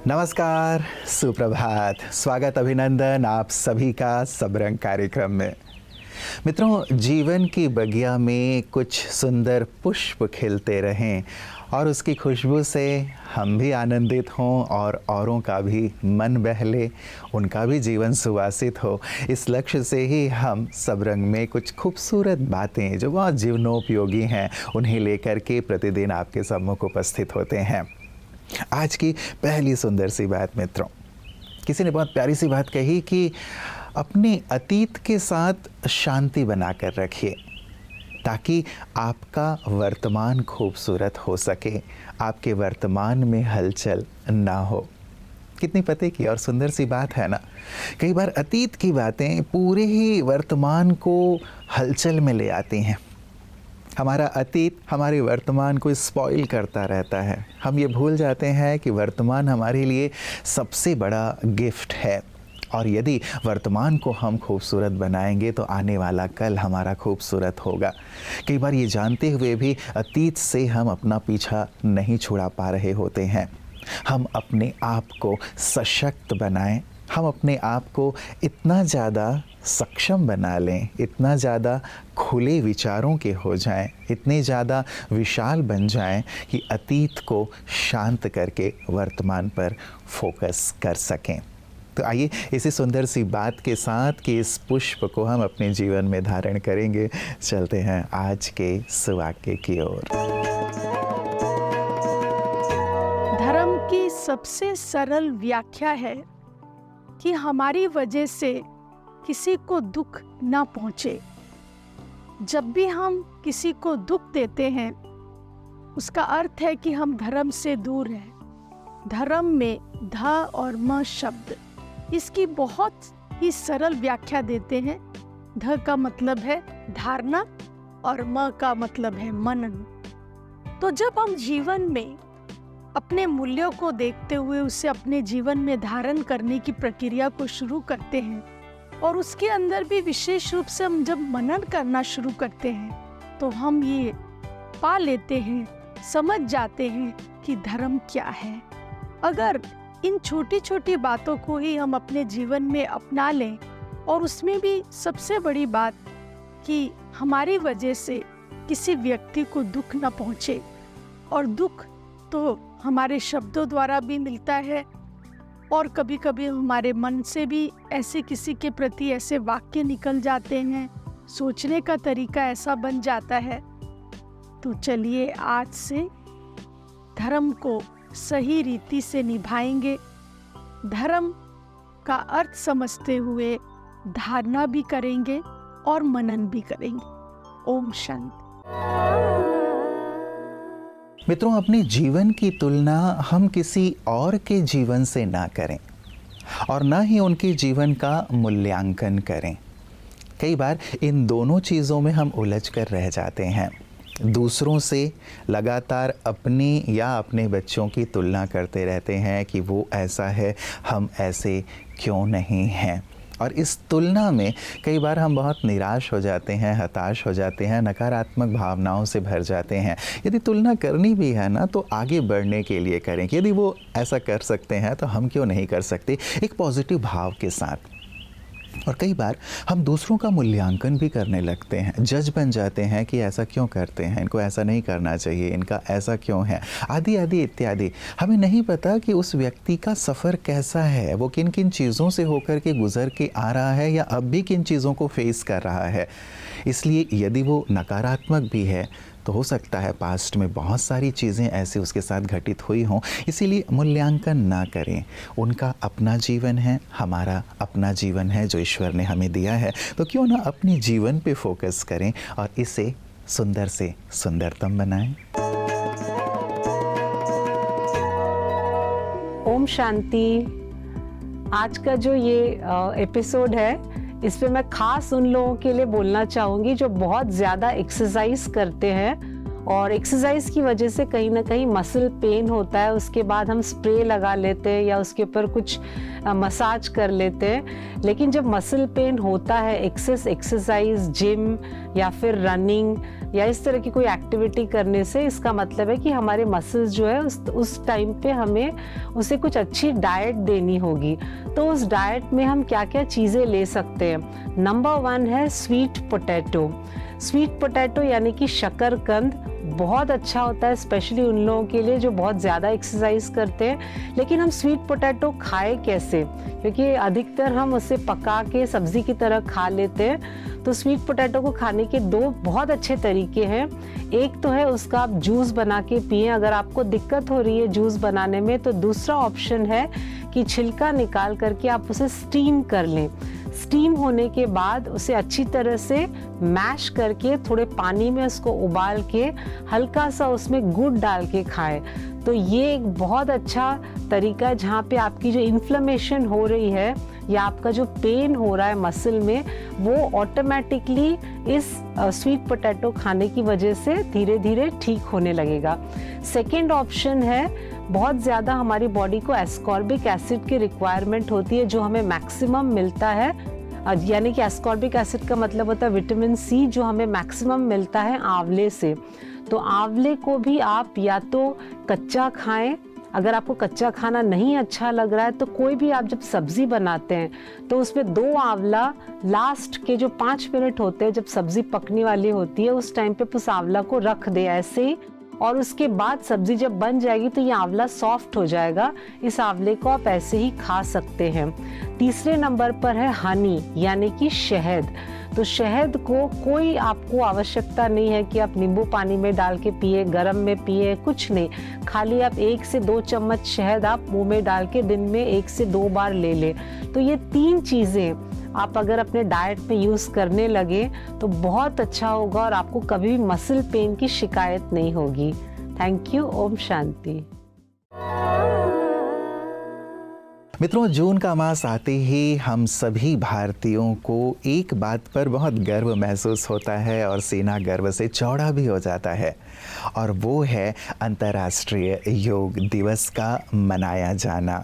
नमस्कार, सुप्रभात, स्वागत अभिनंदन आप सभी का सबरंग कार्यक्रम में। मित्रों, जीवन की बगिया में कुछ सुंदर पुष्प खिलते रहें और उसकी खुशबू से हम भी आनंदित हों और औरों का भी मन बहले, उनका भी जीवन सुवासित हो। इस लक्ष्य से ही हम सबरंग में कुछ खूबसूरत बातें जो बहुत जीवनोपयोगी हैं उन्हें लेकर के प्रतिदिन आपके सम्मुख उपस्थित होते हैं। आज की पहली सुंदर सी बात मित्रों, किसी ने बहुत प्यारी सी बात कही कि अपने अतीत के साथ शांति बनाकर रखिए ताकि आपका वर्तमान खूबसूरत हो सके, आपके वर्तमान में हलचल ना हो। कितनी पते की और सुंदर सी बात है ना। कई बार अतीत की बातें पूरे ही वर्तमान को हलचल में ले आती हैं। हमारा अतीत हमारे वर्तमान को स्पॉइल करता रहता है। हम ये भूल जाते हैं कि वर्तमान हमारे लिए सबसे बड़ा गिफ्ट है और यदि वर्तमान को हम खूबसूरत बनाएंगे तो आने वाला कल हमारा खूबसूरत होगा। कई बार ये जानते हुए भी अतीत से हम अपना पीछा नहीं छुड़ा पा रहे होते हैं। हम अपने आप को सशक्त बनाएं, हम अपने आप को इतना ज़्यादा सक्षम बना लें, इतना ज़्यादा खुले विचारों के हो जाएं, इतने ज़्यादा विशाल बन जाएं कि अतीत को शांत करके वर्तमान पर फोकस कर सकें। तो आइए इसी सुंदर सी बात के साथ कि इस पुष्प को हम अपने जीवन में धारण करेंगे। चलते हैं आज के सुवाक्य की ओर। धर्म की सबसे सरल व्याख्या है कि हमारी वजह से किसी को दुख ना पहुंचे। जब भी हम किसी को दुख देते हैं उसका अर्थ है कि हम धर्म से दूर हैं। धर्म में ध और म शब्द इसकी बहुत ही सरल व्याख्या देते हैं। ध का मतलब है धारणा और म का मतलब है मनन। तो जब हम जीवन में अपने मूल्यों को देखते हुए उसे अपने जीवन में धारण करने की प्रक्रिया को शुरू करते हैं और उसके अंदर भी विशेष रूप से हम जब मनन करना शुरू करते हैं तो हम ये पा लेते हैं, समझ जाते हैं कि धर्म क्या है। अगर इन छोटी छोटी बातों को ही हम अपने जीवन में अपना लें और उसमें भी सबसे बड़ी बात कि हमारी वजह से किसी व्यक्ति को दुख न पहुंचे, और दुख तो हमारे शब्दों द्वारा भी मिलता है और कभी कभी हमारे मन से भी ऐसे किसी के प्रति ऐसे वाक्य निकल जाते हैं, सोचने का तरीका ऐसा बन जाता है। तो चलिए आज से धर्म को सही रीति से निभाएंगे, धर्म का अर्थ समझते हुए धारणा भी करेंगे और मनन भी करेंगे। ओम शांति। मित्रों, अपने जीवन की तुलना हम किसी और के जीवन से ना करें और ना ही उनके जीवन का मूल्यांकन करें। कई बार इन दोनों चीज़ों में हम उलझ कर रह जाते हैं। दूसरों से लगातार अपने या अपने बच्चों की तुलना करते रहते हैं कि वो ऐसा है, हम ऐसे क्यों नहीं हैं। और इस तुलना में कई बार हम बहुत निराश हो जाते हैं, हताश हो जाते हैं, नकारात्मक भावनाओं से भर जाते हैं। यदि तुलना करनी भी है ना तो आगे बढ़ने के लिए करें कि यदि वो ऐसा कर सकते हैं तो हम क्यों नहीं कर सकते, एक पॉजिटिव भाव के साथ। और कई बार हम दूसरों का मूल्यांकन भी करने लगते हैं, जज बन जाते हैं कि ऐसा क्यों करते हैं, इनको ऐसा नहीं करना चाहिए, इनका ऐसा क्यों है, आदि आदि इत्यादि। हमें नहीं पता कि उस व्यक्ति का सफ़र कैसा है, वो किन किन चीज़ों से होकर के गुजर के आ रहा है या अब भी किन चीज़ों को फेस कर रहा है। इसलिए यदि वो नकारात्मक भी है तो हो सकता है पास्ट में बहुत सारी चीज़ें ऐसे उसके साथ घटित हुई हों। इसीलिए मूल्यांकन ना करें। उनका अपना जीवन है, हमारा अपना जीवन है जो ईश्वर ने हमें दिया है। तो क्यों ना अपने जीवन पे फोकस करें और इसे सुंदर से सुंदरतम बनाएं। ओम शांति। आज का जो ये एपिसोड है इस पे मैं खास उन लोगों के लिए बोलना चाहूँगी जो बहुत ज़्यादा एक्सरसाइज करते हैं और एक्सरसाइज की वजह से कहीं ना कहीं मसल पेन होता है, उसके बाद हम स्प्रे लगा लेते हैं या उसके ऊपर कुछ मसाज कर लेते हैं। लेकिन जब मसल पेन होता है, एक्सरसाइज, जिम या फिर रनिंग या इस तरह की कोई एक्टिविटी करने से, इसका मतलब है कि हमारे मसल्स जो है उस टाइम पे हमें उसे कुछ अच्छी डाइट देनी होगी। तो उस डाइट में हम क्या क्या चीज़ें ले सकते हैं? नंबर 1 है स्वीट पोटैटो। स्वीट पोटैटो यानी कि शकरकंद बहुत अच्छा होता है, स्पेशली उन लोगों के लिए जो बहुत ज़्यादा एक्सरसाइज करते हैं। लेकिन हम स्वीट पोटैटो खाएं कैसे? क्योंकि अधिकतर हम उसे पका के सब्जी की तरह खा लेते हैं। तो स्वीट पोटैटो को खाने के 2 बहुत अच्छे तरीके हैं। एक तो है उसका आप जूस बना के पिएं, अगर आपको दिक्कत हो रही है जूस बनाने में। तो दूसरा ऑप्शन है कि छिलका निकाल करके आप उसे स्टीम कर लें। स्टीम होने के बाद उसे अच्छी तरह से मैश करके थोड़े पानी में उसको उबाल के हल्का सा उसमें गुड़ डाल के खाएं। तो ये एक बहुत अच्छा तरीका है जहाँ पे आपकी जो इन्फ्लेमेशन हो रही है या आपका जो पेन हो रहा है मसल में, वो ऑटोमेटिकली इस स्वीट पोटैटो खाने की वजह से धीरे धीरे ठीक होने लगेगा। सेकेंड ऑप्शन है, बहुत ज़्यादा हमारी बॉडी को एस्कॉर्बिक एसिड की रिक्वायरमेंट होती है जो हमें मैक्सिमम मिलता है। यानी कि एस्कॉर्बिक एसिड का मतलब होता है विटामिन सी, जो हमें मैक्सिमम मिलता है आंवले से। तो आंवले को भी आप या तो कच्चा खाएं, अगर आपको कच्चा खाना नहीं अच्छा लग रहा है तो कोई भी आप जब सब्जी बनाते हैं तो उसमें 2 आंवला लास्ट के जो 5 मिनट होते हैं जब सब्जी पकने वाली होती है उस टाइम पे उस आंवला को रख दे ऐसे ही, और उसके बाद सब्जी जब बन जाएगी तो ये आंवला सॉफ्ट हो जाएगा। इस आंवले को आप ऐसे ही खा सकते हैं। तीसरे नंबर पर है हनी यानी कि शहद। तो शहद को कोई आपको आवश्यकता नहीं है कि आप नींबू पानी में डाल के पिए, गर्म में पिए, कुछ नहीं। खाली आप 1 से 2 चम्मच शहद आप मुंह में डाल के दिन में 1 से 2 बार ले लें। तो ये 3 चीज़ें आप अगर अपने डाइट में यूज़ करने लगे तो बहुत अच्छा होगा और आपको कभी भी मसल पेन की शिकायत नहीं होगी। Thank you. ओम शांति। मित्रों, जून का मास आते ही हम सभी भारतीयों को एक बात पर बहुत गर्व महसूस होता है और सीना गर्व से चौड़ा भी हो जाता है, और वो है अंतर्राष्ट्रीय योग दिवस का मनाया जाना।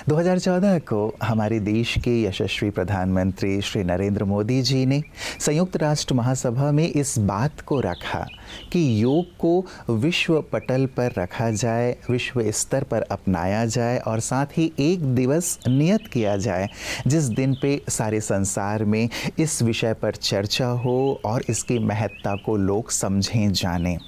2014 को हमारे देश के यशस्वी प्रधानमंत्री श्री नरेंद्र मोदी जी ने संयुक्त राष्ट्र महासभा में इस बात को रखा कि योग को विश्व पटल पर रखा जाए, विश्व स्तर पर अपनाया जाए, और साथ ही एक दिवस नियत किया जाए जिस दिन पे सारे संसार में इस विषय पर चर्चा हो और इसकी महत्ता को लोग समझें, जानें।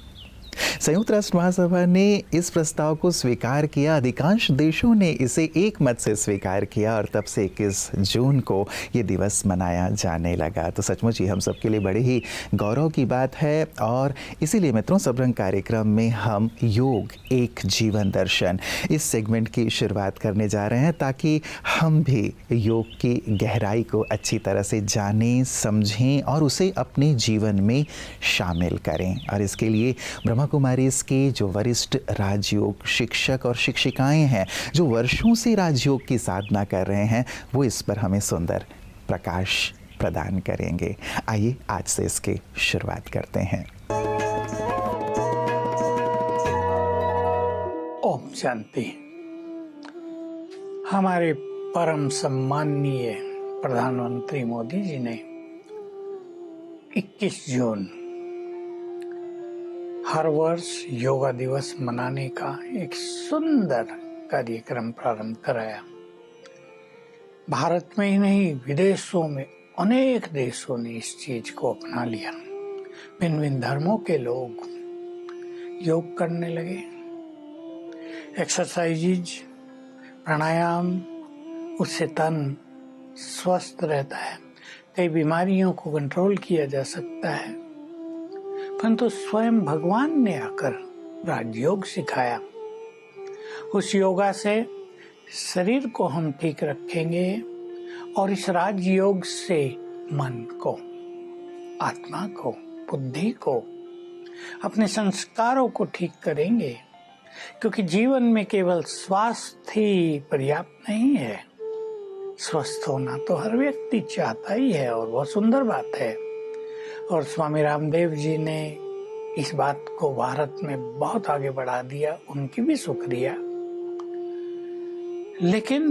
संयुक्त राष्ट्र महासभा ने इस प्रस्ताव को स्वीकार किया, अधिकांश देशों ने इसे एक मत से स्वीकार किया, और तब से 21 जून को ये दिवस मनाया जाने लगा। तो सचमुच ही हम सबके लिए बड़े ही गौरव की बात है, और इसीलिए मित्रों सबरंग कार्यक्रम में हम योग एक जीवन दर्शन इस सेगमेंट की शुरुआत करने जा रहे हैं, ताकि हम भी योग की गहराई को अच्छी तरह से जानें, समझें और उसे अपने जीवन में शामिल करें। और इसके लिए ब्रह्मा कुमारी के जो वरिष्ठ राजयोग शिक्षक और शिक्षिकाएं हैं, जो वर्षों से राजयोग की साधना कर रहे हैं, वो इस पर हमें सुंदर प्रकाश प्रदान करेंगे। आइए आज से इसकी शुरुआत करते हैं। ओम शांति। हमारे परम सम्माननीय प्रधानमंत्री मोदी जी ने 21 जून हर वर्ष योगा दिवस मनाने का एक सुंदर कार्यक्रम प्रारंभ कराया। भारत में ही नहीं, विदेशों में अनेक देशों ने इस चीज को अपना लिया। भिन्न भिन्न धर्मों के लोग योग करने लगे। एक्सरसाइज, प्राणायाम, उससे तन स्वस्थ रहता है, कई बीमारियों को कंट्रोल किया जा सकता है। परंतु स्वयं भगवान ने आकर राजयोग सिखाया। उस योगा से शरीर को हम ठीक रखेंगे और इस राजयोग से मन को, आत्मा को, बुद्धि को, अपने संस्कारों को ठीक करेंगे। क्योंकि जीवन में केवल स्वास्थ्य ही पर्याप्त नहीं है। स्वस्थ होना तो हर व्यक्ति चाहता ही है और बहुत सुंदर बात है। और स्वामी रामदेव जी ने इस बात को भारत में बहुत आगे बढ़ा दिया, उनकी भी शुक्रिया। लेकिन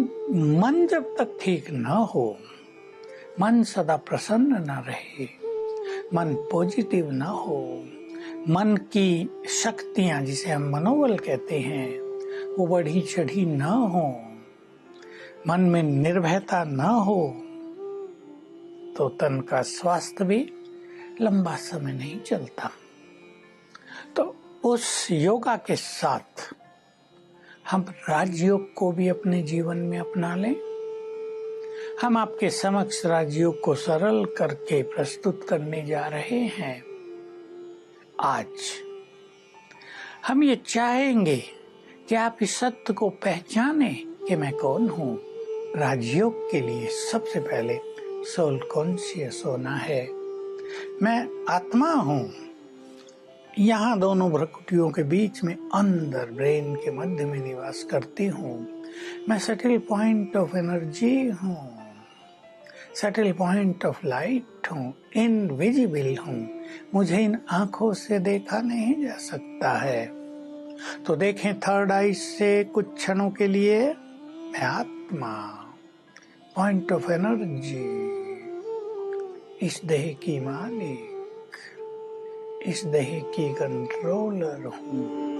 मन जब तक ठीक न हो, मन सदा प्रसन्न न रहे, मन पॉजिटिव न हो, मन की शक्तियां जिसे हम मनोबल कहते हैं वो बढ़ी चढ़ी न हो, मन में निर्भयता न हो, तो तन का स्वास्थ्य भी लंबा समय नहीं चलता। तो उस योगा के साथ हम राजयोग को भी अपने जीवन में अपना लें। हम आपके समक्ष राजयोग को सरल करके प्रस्तुत करने जा रहे हैं। आज हम ये चाहेंगे कि आप इस सत्य को पहचाने कि मैं कौन हूँ। राजयोग के लिए सबसे पहले सोल कॉन्शियस होना है। मैं आत्मा हूँ, यहाँ दोनों भ्रकुटियों के बीच में अंदर ब्रेन के मध्य में निवास करती हूँ। मैं सटल पॉइंट ऑफ एनर्जी हूँ, सटल पॉइंट ऑफ लाइट हूँ, इनविजिबल हूँ। मुझे इन आंखों से देखा नहीं जा सकता है। तो देखें थर्ड आई से कुछ क्षणों के लिए। मैं आत्मा, पॉइंट ऑफ एनर्जी, इस देह की मालिक, इस देह की कंट्रोलर हूँ।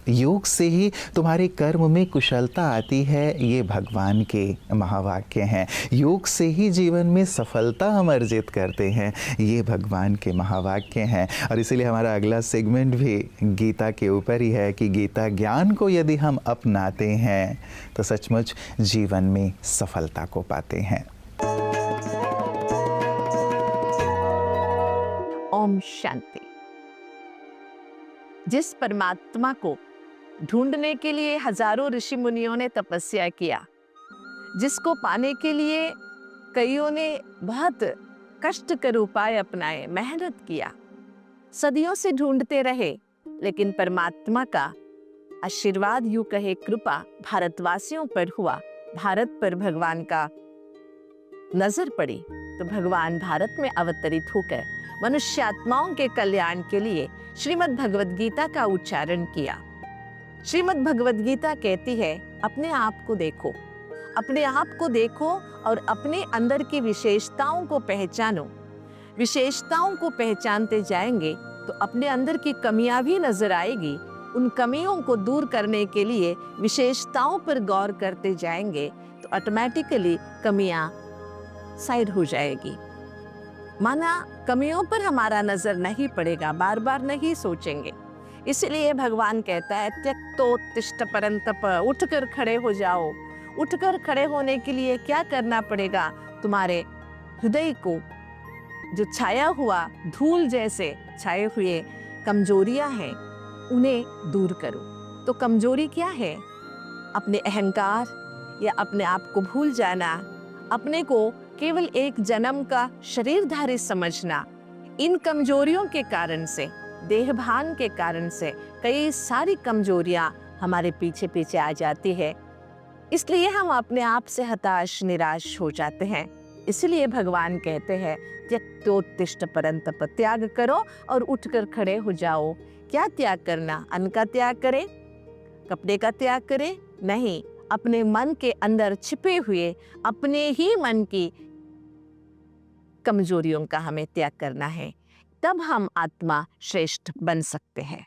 योग से ही तुम्हारे कर्म में कुशलता आती है, ये भगवान के महावाक्य हैं। योग से ही जीवन में सफलता हम अर्जित करते हैं, ये भगवान के महावाक्य हैं। और इसीलिए हमारा अगला सेगमेंट भी गीता के ऊपर ही है कि गीता ज्ञान को यदि हम अपनाते हैं तो सचमुच जीवन में सफलता को पाते हैं। ओम शांति। जिस परमात्मा को ढूंढने के लिए हजारों ऋषि मुनियों ने तपस्या किया, जिसको पाने के लिए कईयों ने बहुत कष्टकर उपाय अपनाए, मेहनत किया, सदियों से ढूंढते रहे, लेकिन परमात्मा का आशीर्वाद, यूं कहे कृपा, भारतवासियों पर हुआ। भारत पर भगवान का नजर पड़ी तो भगवान भारत में अवतरित होकर मनुष्य आत्माओं के कल्याण के लिए श्रीमद् भगवद गीता का उच्चारण किया। श्रीमद् भगवद गीता कहती है, अपने आप को देखो, अपने आप को देखो और अपने अंदर की विशेषताओं को पहचानो। विशेषताओं को पहचानते जाएंगे तो अपने अंदर की कमियां भी नजर आएगी। उन कमियों को दूर करने के लिए विशेषताओं पर गौर करते जाएंगे तो ऑटोमेटिकली कमियां साइड हो जाएगी। माना कमियों पर हमारा नजर नहीं पड़ेगा, बार बार नहीं सोचेंगे। इसलिए भगवान कहता है, त्यक्तोत्तिष्ठ परंतप, उठकर खड़े हो जाओ। उठकर खड़े होने के लिए क्या करना पड़ेगा? तुम्हारे हृदय को जो छाया हुआ धूल जैसे छाए हुए कमजोरियां हैं, उन्हें दूर करो। तो कमजोरी क्या है? अपने अहंकार या अपने आप को भूल जाना, अपने को केवल एक जन्म का शरीरधारी समझना। इन कमजोरियों के कारण से, देहभान के कारण से कई सारी कमजोरियां हमारे पीछे पीछे आ जाती है। इसलिए हम अपने आप से हताश, निराश हो जाते हैं। इसलिए भगवान कहते हैं, त्यक्तोत्तिष्ठ परंतप, त्याग करो और उठकर खड़े हो जाओ। क्या त्याग करना? अन्न का त्याग करें, कपड़े का त्याग करें? नहीं, अपने मन के अंदर छिपे हुए अपने ही मन की कमजोरियों का हमें त्याग करना है। तब हम आत्मा श्रेष्ठ बन सकते हैं।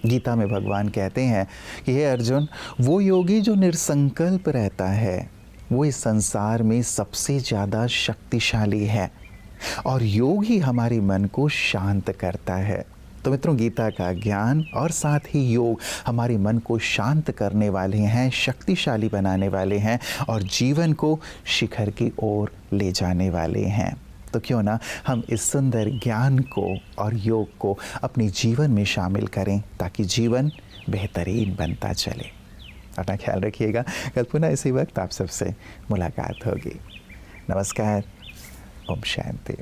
गीता में भगवान कहते हैं कि हे अर्जुन, वो योगी जो निरसंकल्प रहता है वो इस संसार में सबसे ज़्यादा शक्तिशाली है, और योग ही हमारे मन को शांत करता है। तो मित्रों, गीता का ज्ञान और साथ ही योग हमारे मन को शांत करने वाले हैं, शक्तिशाली बनाने वाले हैं और जीवन को शिखर की ओर ले जाने वाले हैं। तो क्यों ना हम इस सुंदर ज्ञान को और योग को अपने जीवन में शामिल करें ताकि जीवन बेहतरीन बनता चले। अपना ख्याल रखिएगा। कल पुनः इसी वक्त आप सबसे मुलाकात होगी। नमस्कार। ओम शांति।